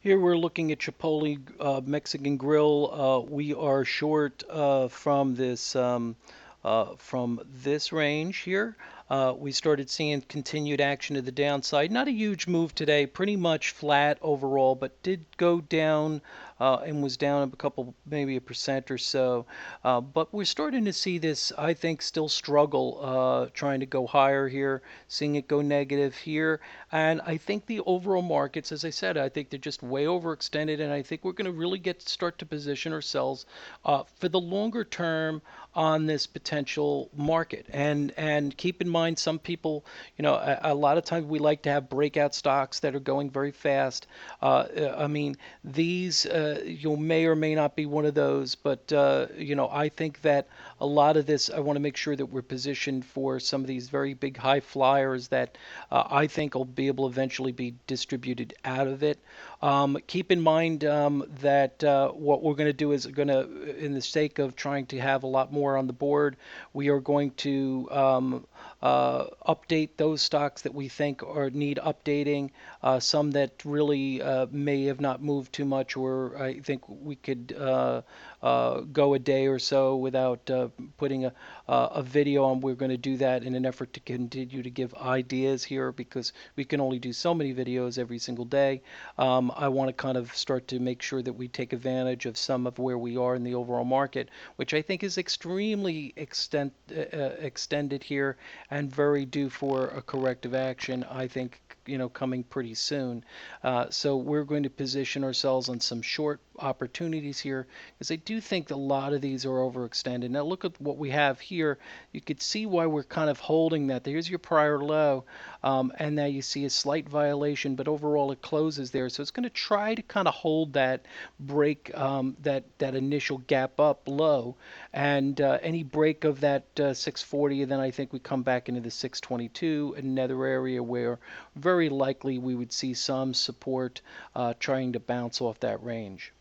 Here we're looking at Chipotle Mexican Grill. We are short from this range here. We started seeing continued action to the downside. Not a huge move today, pretty much flat overall, but did go down and was down a couple, maybe a percent or so. But we're starting to see this, I think, still struggle trying to go higher here, seeing it go negative here. And I think the overall markets, as I said, I think they're just way overextended, and I think we're going to really start to position ourselves for the longer term on this potential market. And keep in mind, some people, a lot of times we like to have breakout stocks that are going very fast. I mean, these you may or may not be one of those, but I think that a lot of this, I want to make sure that we're positioned for some of these very big high flyers that I think will be able to eventually be distributed out of it. Keep in mind that what we're going to do is going to, in the sake of trying to have a lot more on the board, we are going to update those stocks that we think are need updating. Some that really may have not moved too much, or I think we could go a day or so without putting a video on. We're going to do that in an effort to continue to give ideas here because we can only do so many videos every single day. I want to kind of start to make sure that we take advantage of some of where we are in the overall market, which I think is extremely extended here and very due for a corrective action, I think, coming pretty soon. So we're going to position ourselves on some short opportunities here because I do think a lot of these are overextended. Now look at what we have here. You could see why we're kind of holding that. Here's your prior low, and now you see a slight violation, but overall it closes there. So it's going to try to kind of hold that break, that initial gap up low, and any break of that 640, then I think we come back into the 622, another area where very likely we would see some support trying to bounce off that range.